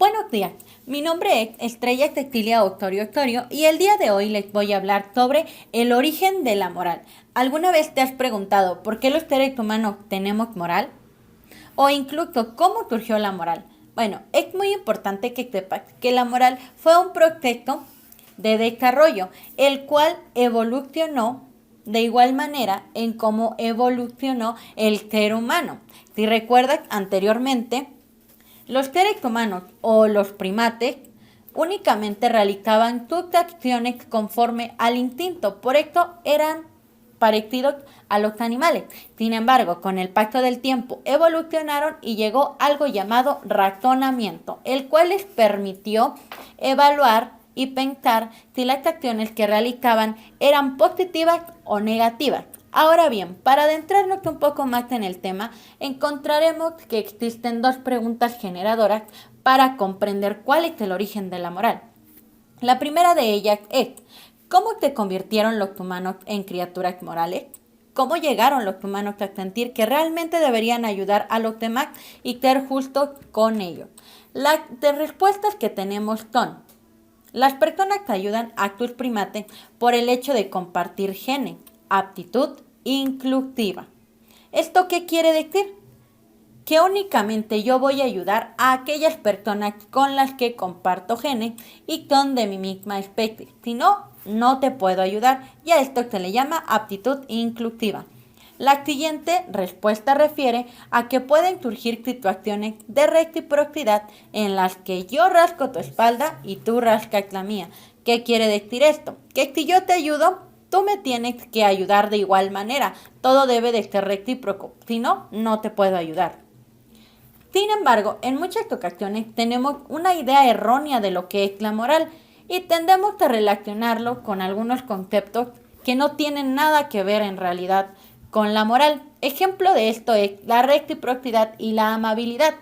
Buenos días, mi nombre es Estrella Cecilia Octorio y el día de hoy les voy a hablar sobre el origen de la moral. ¿Alguna vez te has preguntado por qué los seres humanos tenemos moral? O incluso cómo surgió la moral. Bueno, es muy importante que sepas que la moral fue un proceso de desarrollo, el cual evolucionó de igual manera en cómo evolucionó el ser humano. Si recuerdas anteriormente, los seres humanos o los primates únicamente realizaban sus acciones conforme al instinto, por esto eran parecidos a los animales. Sin embargo, con el paso del tiempo evolucionaron y llegó algo llamado razonamiento, el cual les permitió evaluar y pensar si las acciones que realizaban eran positivas o negativas. Ahora bien, para adentrarnos un poco más en el tema, encontraremos que existen dos preguntas generadoras para comprender cuál es el origen de la moral. La primera de ellas es, ¿cómo se convirtieron los humanos en criaturas morales? ¿Cómo llegaron los humanos a sentir que realmente deberían ayudar a los demás y ser justos con ellos? Las respuestas que tenemos son, las personas ayudan a sus primates por el hecho de compartir genes, aptitud inclusiva. ¿Esto qué quiere decir? Que únicamente yo voy a ayudar a aquellas personas con las que comparto genes y son de mi misma especie. Si no, no te puedo ayudar y a esto se le llama aptitud inclusiva. La siguiente respuesta refiere a que pueden surgir situaciones de reciprocidad en las que yo rasco tu espalda y tú rascas la mía. ¿Qué quiere decir esto? Que si yo te ayudo, tú me tienes que ayudar de igual manera. Todo debe de ser recíproco. Si no, no te puedo ayudar. Sin embargo, en muchas ocasiones tenemos una idea errónea de lo que es la moral y tendemos a relacionarlo con algunos conceptos que no tienen nada que ver en realidad con la moral. Ejemplo de esto es la reciprocidad y la amabilidad.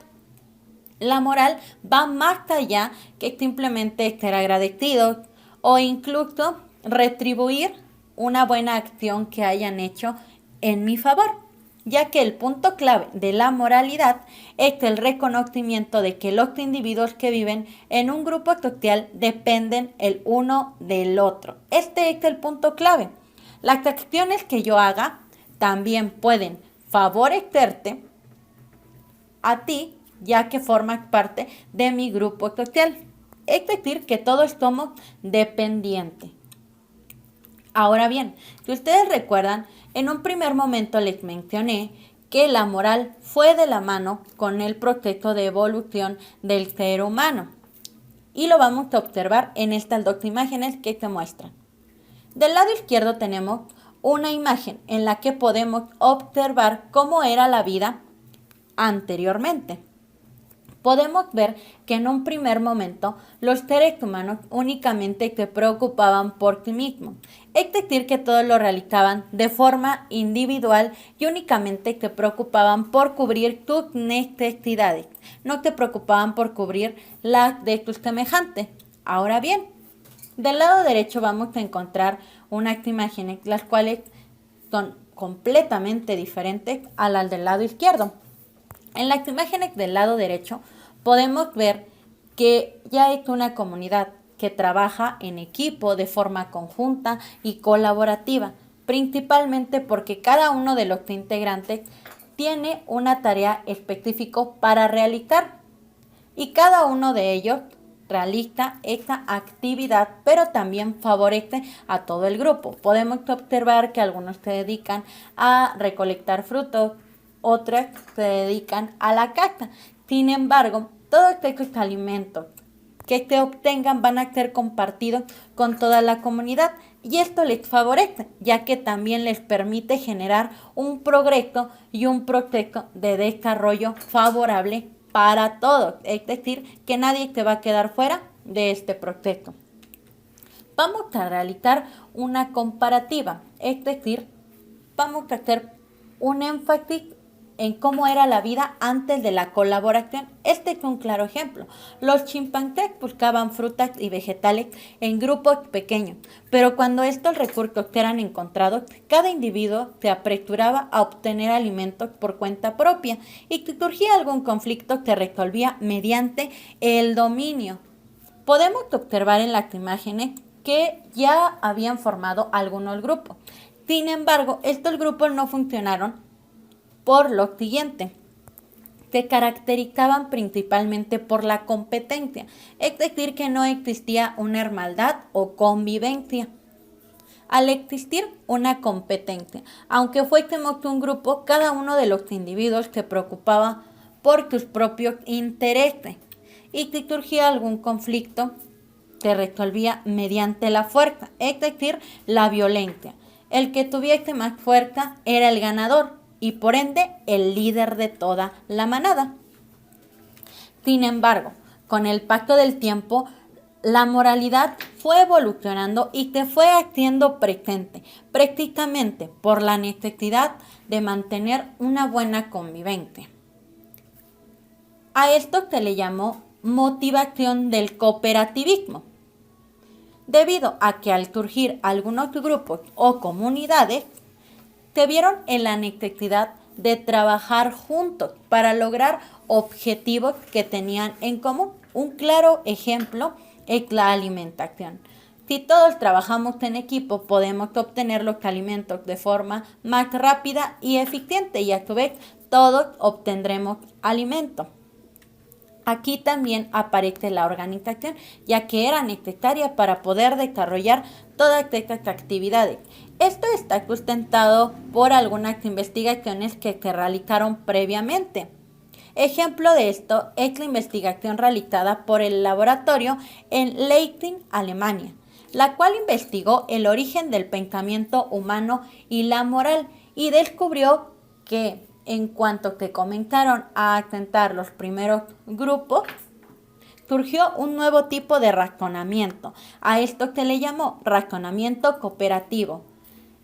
La moral va más allá que simplemente ser agradecidos o incluso retribuir una buena acción que hayan hecho en mi favor, ya que el punto clave de la moralidad es el reconocimiento de que los individuos que viven en un grupo social dependen el uno del otro. Este es el punto clave. Las acciones que yo haga también pueden favorecerte a ti, ya que formas parte de mi grupo social. Es decir, que todos somos dependientes. Ahora bien, si ustedes recuerdan, en un primer momento les mencioné que la moral fue de la mano con el proceso de evolución del ser humano. Y lo vamos a observar en estas dos imágenes que se muestran. Del lado izquierdo tenemos una imagen en la que podemos observar cómo era la vida anteriormente. Podemos ver que en un primer momento los seres humanos únicamente se preocupaban por sí mismos, es decir, que todos lo realizaban de forma individual y únicamente se preocupaban por cubrir sus necesidades, no se preocupaban por cubrir las de sus semejantes. Ahora bien, del lado derecho vamos a encontrar unas imágenes las cuales son completamente diferentes a las del lado izquierdo. En las imágenes del lado derecho podemos ver que ya es una comunidad que trabaja en equipo de forma conjunta y colaborativa, principalmente porque cada uno de los integrantes tiene una tarea específica para realizar y cada uno de ellos realiza esta actividad, pero también favorece a todo el grupo. Podemos observar que algunos se dedican a recolectar frutos, otros se dedican a la caza. Sin embargo, todos estos alimentos que se obtengan van a ser compartidos con toda la comunidad y esto les favorece, ya que también les permite generar un progreso y un proceso de desarrollo favorable para todos, es decir, que nadie se va a quedar fuera de este proceso. Vamos a realizar una comparativa, es decir, vamos a hacer un énfasis en cómo era la vida antes de la colaboración. Este es un claro ejemplo. Los chimpancés buscaban frutas y vegetales en grupos pequeños, pero cuando estos recursos eran encontrados, cada individuo se apresuraba a obtener alimentos por cuenta propia y si surgía algún conflicto se resolvía mediante el dominio. Podemos observar en las imágenes que ya habían formado algunos grupos. Sin embargo, estos grupos no funcionaron por lo siguiente. Se caracterizaban principalmente por la competencia, es decir, que no existía una hermandad o convivencia. Al existir una competencia, aunque fuésemos un grupo, cada uno de los individuos se preocupaba por sus propios intereses. Y si surgía algún conflicto, se resolvía mediante la fuerza, es decir, la violencia. El que tuviese más fuerza era el ganador y por ende el líder de toda la manada. Sin embargo, con el paso del tiempo, la moralidad fue evolucionando y se fue haciendo presente, precisamente por la necesidad de mantener una buena convivencia. A esto se le llamó motivación del cooperativismo, debido a que al surgir algunos grupos o comunidades, se vieron en la necesidad de trabajar juntos para lograr objetivos que tenían en común. Un claro ejemplo es la alimentación. Si todos trabajamos en equipo, podemos obtener los alimentos de forma más rápida y eficiente y a su vez todos obtendremos alimento. Aquí también aparece la organización, ya que era necesaria para poder desarrollar todas estas actividades. Esto está sustentado por algunas investigaciones que se realizaron previamente. Ejemplo de esto es la investigación realizada por el laboratorio en Leipzig, Alemania, la cual investigó el origen del pensamiento humano y la moral y descubrió que en cuanto que comenzaron a asentar los primeros grupos, surgió un nuevo tipo de razonamiento. A esto se le llamó razonamiento cooperativo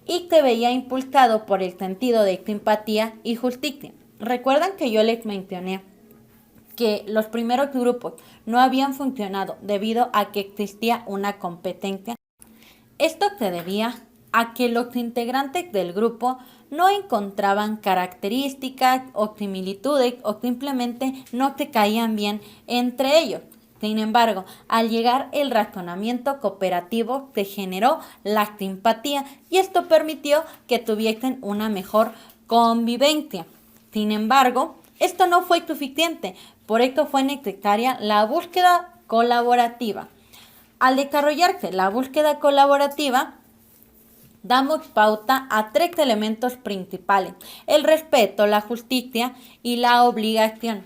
y se veía impulsado por el sentido de simpatía y justicia. Recuerdan que yo les mencioné que los primeros grupos no habían funcionado debido a que existía una competencia. Esto se debía a que los integrantes del grupo no encontraban características o similitudes o simplemente no se caían bien entre ellos. Sin embargo, al llegar el razonamiento cooperativo se generó la simpatía y esto permitió que tuviesen una mejor convivencia. Sin embargo, esto no fue suficiente, por esto fue necesaria la búsqueda colaborativa. Al desarrollarse la búsqueda colaborativa, damos pauta a tres elementos principales: el respeto, la justicia y la obligación.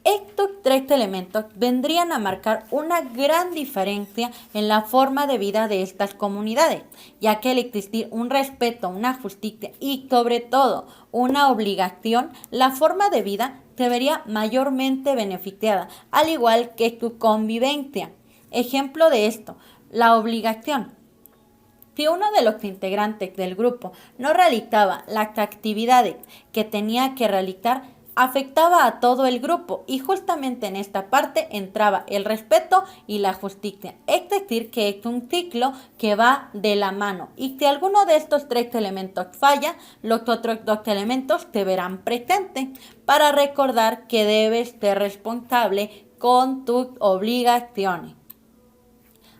Estos tres elementos vendrían a marcar una gran diferencia en la forma de vida de estas comunidades, ya que al existir un respeto, una justicia y sobre todo una obligación, la forma de vida se vería mayormente beneficiada, al igual que su convivencia. Ejemplo de esto, la obligación. Si uno de los integrantes del grupo no realizaba las actividades que tenía que realizar, afectaba a todo el grupo y justamente en esta parte entraba el respeto y la justicia. Es decir, que es un ciclo que va de la mano y si alguno de estos tres elementos falla, los otros dos elementos se verán presentes para recordar que debes ser responsable con tus obligaciones.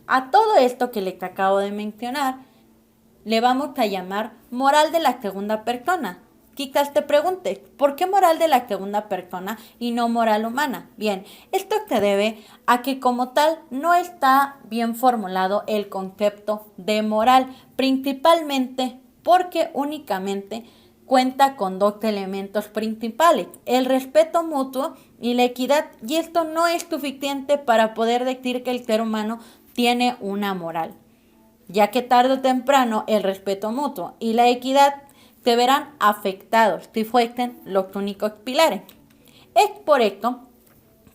A todo esto que les acabo de mencionar, le vamos a llamar moral de la segunda persona. Quizás te preguntes, ¿por qué moral de la segunda persona y no moral humana? Bien, esto se debe a que como tal no está bien formulado el concepto de moral, principalmente porque únicamente cuenta con dos elementos principales, el respeto mutuo y la equidad, y esto no es suficiente para poder decir que el ser humano tiene una moral, ya que tarde o temprano el respeto mutuo y la equidad se verán afectados si fuesen los únicos pilares. Es por esto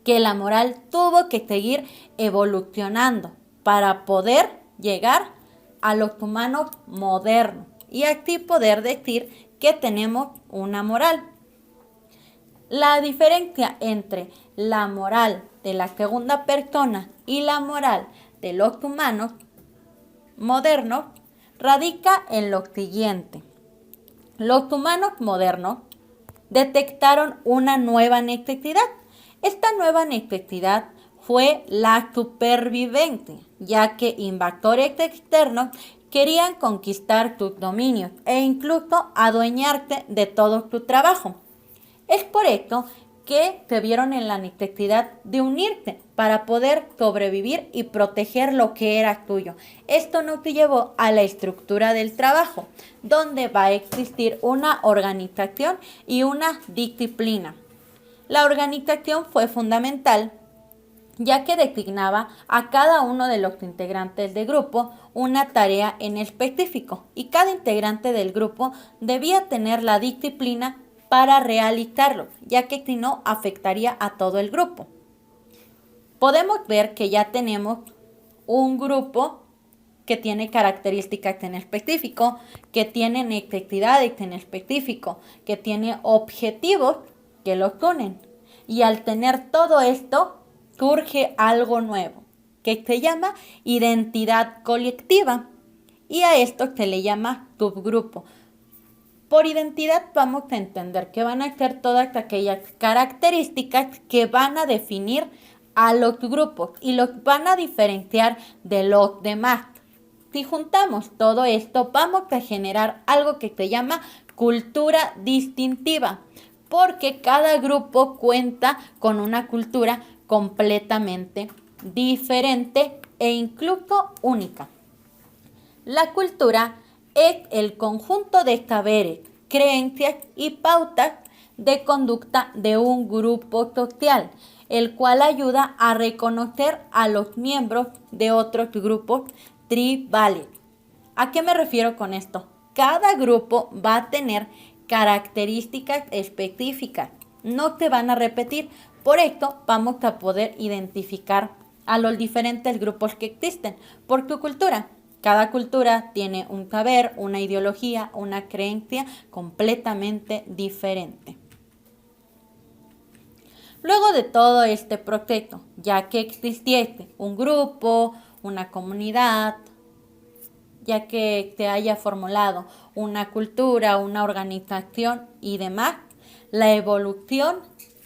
que la moral tuvo que seguir evolucionando para poder llegar a los humanos modernos y así poder decir que tenemos una moral. La diferencia entre la moral de la segunda persona y la moral de los humanos modernos radica en lo siguiente. Los humanos modernos detectaron una nueva necesidad. Esta nueva necesidad fue la supervivencia, ya que invasores externos querían conquistar tus dominios e incluso adueñarte de todo tu trabajo. Es por esto que se vieron en la necesidad de unirse para poder sobrevivir y proteger lo que era tuyo. Esto nos llevó a la estructura del trabajo, donde va a existir una organización y una disciplina. La organización fue fundamental, ya que designaba a cada uno de los integrantes del grupo una tarea en específico y cada integrante del grupo debía tener la disciplina para realizarlo, ya que si no afectaría a todo el grupo. Podemos ver que ya tenemos un grupo que tiene características en específico, que tiene necesidades en específico, que tiene objetivos que los unen. Y al tener todo esto, surge algo nuevo, que se llama identidad colectiva. Y a esto se le llama subgrupo. Por identidad vamos a entender que van a ser todas aquellas características que van a definir a los grupos y los van a diferenciar de los demás. Si juntamos todo esto, vamos a generar algo que se llama cultura distintiva, porque cada grupo cuenta con una cultura completamente diferente e incluso única. La cultura es el conjunto de saberes, creencias y pautas de conducta de un grupo social, el cual ayuda a reconocer a los miembros de otros grupos tribales. ¿A qué me refiero con esto? Cada grupo va a tener características específicas, no se van a repetir, por esto vamos a poder identificar a los diferentes grupos que existen por su cultura. Cada cultura tiene un saber, una ideología, una creencia completamente diferente. Luego de todo este proceso, ya que existiese un grupo, una comunidad, ya que se haya formulado una cultura, una organización y demás, la evolución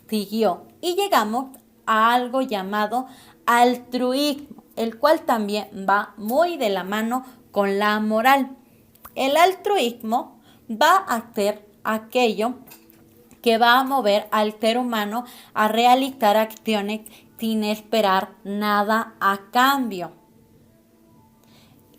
siguió y llegamos a algo llamado altruismo, el cual también va muy de la mano con la moral. El altruismo va a ser aquello que va a mover al ser humano a realizar acciones sin esperar nada a cambio.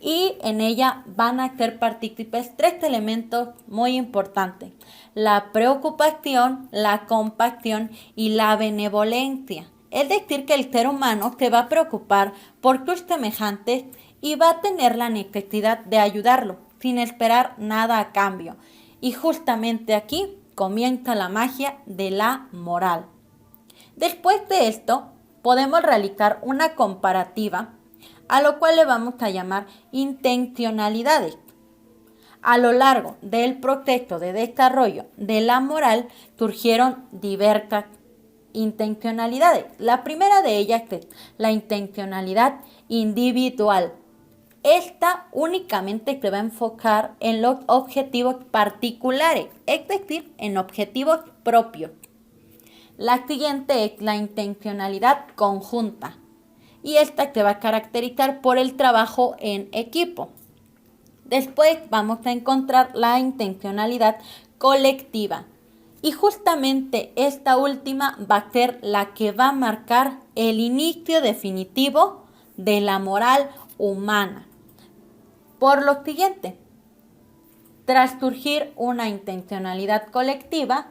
Y en ella van a ser partícipes tres elementos muy importantes: la preocupación, la compasión y la benevolencia. Es decir, que el ser humano se va a preocupar por sus semejantes y va a tener la necesidad de ayudarlo sin esperar nada a cambio. Y justamente aquí comienza la magia de la moral. Después de esto, podemos realizar una comparativa, a lo cual le vamos a llamar intencionalidades. A lo largo del proceso de desarrollo de la moral surgieron diversas intencionalidades. La primera de ellas es la intencionalidad individual. Esta únicamente se va a enfocar en los objetivos particulares, es decir, en objetivos propios. La siguiente es la intencionalidad conjunta, y esta se va a caracterizar por el trabajo en equipo. Después vamos a encontrar la intencionalidad colectiva. Y justamente esta última va a ser la que va a marcar el inicio definitivo de la moral humana. Por lo siguiente, tras surgir una intencionalidad colectiva,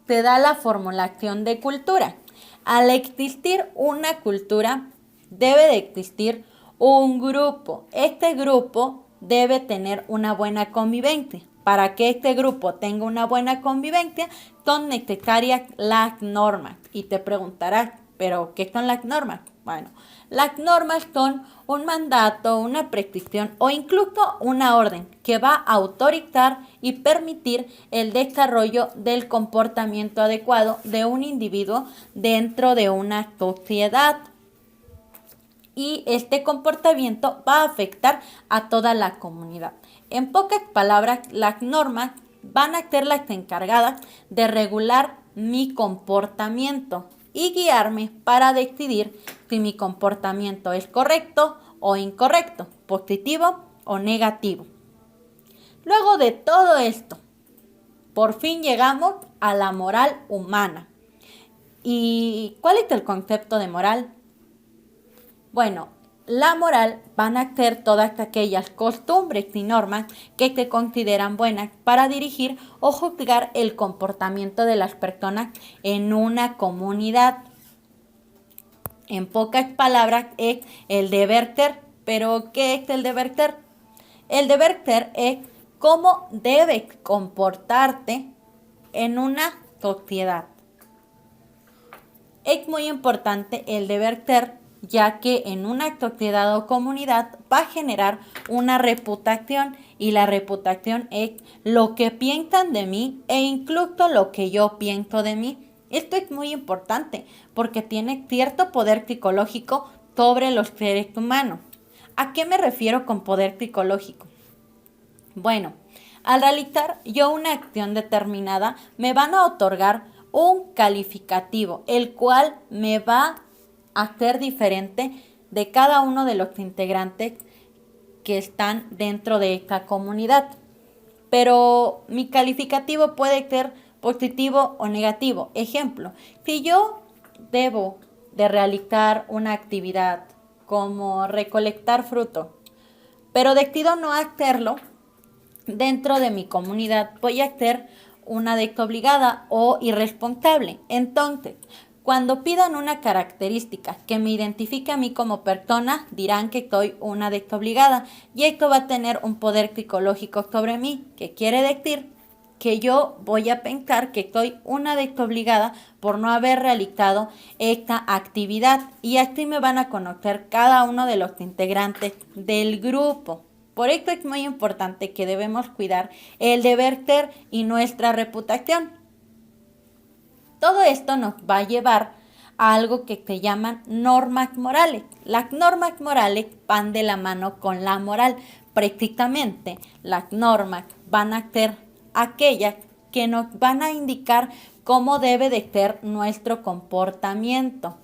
se da la formulación de cultura. Al existir una cultura, debe de existir un grupo. Este grupo debe tener una buena convivencia. Para que este grupo tenga una buena convivencia, son necesarias las normas. Y te preguntarás, Pero, ¿qué son las normas? Bueno, las normas son un mandato, una prescripción o incluso una orden que va a autorizar y permitir el desarrollo del comportamiento adecuado de un individuo dentro de una sociedad. Y este comportamiento va a afectar a toda la comunidad. En pocas palabras, las normas van a ser las encargadas de regular mi comportamiento y guiarme para decidir si mi comportamiento es correcto o incorrecto, positivo o negativo. Luego de todo esto, por fin llegamos a la moral humana. ¿Y cuál es el concepto de moral? Bueno, la moral van a ser todas aquellas costumbres y normas que se consideran buenas para dirigir o juzgar el comportamiento de las personas en una comunidad. En pocas palabras es el deber ser. ¿Pero qué es el deber ser? El deber ser es cómo debes comportarte en una sociedad. Es muy importante el deber ser, ya que en una sociedad o comunidad va a generar una reputación y la reputación es lo que piensan de mí e incluso lo que yo pienso de mí. Esto es muy importante porque tiene cierto poder psicológico sobre los seres humanos. ¿A qué me refiero con poder psicológico? Bueno, al realizar yo una acción determinada me van a otorgar un calificativo, el cual me va a hacer diferente de cada uno de los integrantes que están dentro de esta comunidad. Pero mi calificativo puede ser positivo o negativo. Ejemplo, si yo debo de realizar una actividad como recolectar fruto, pero decido no hacerlo, dentro de mi comunidad voy a ser una desobligada o irresponsable. Entonces, cuando pidan una característica que me identifique a mí como persona, dirán que soy una desobligada y esto va a tener un poder psicológico sobre mí, que quiere decir que yo voy a pensar que soy una desobligada por no haber realizado esta actividad y así me van a conocer cada uno de los integrantes del grupo. Por esto es muy importante que debemos cuidar el deber ser y nuestra reputación. Todo esto nos va a llevar a algo que se llaman normas morales. Las normas morales van de la mano con la moral. Precisamente las normas van a ser aquellas que nos van a indicar cómo debe de ser nuestro comportamiento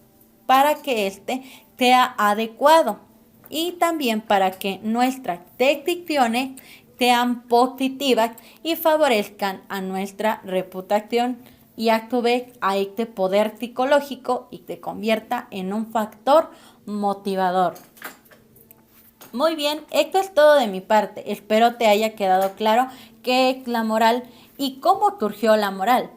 para que éste sea adecuado y también para que nuestras decisiones sean positivas y favorezcan a nuestra reputación y a su vez a este poder psicológico y se convierta en un factor motivador. Muy bien, esto es todo de mi parte. Espero te haya quedado claro qué es la moral y cómo surgió la moral.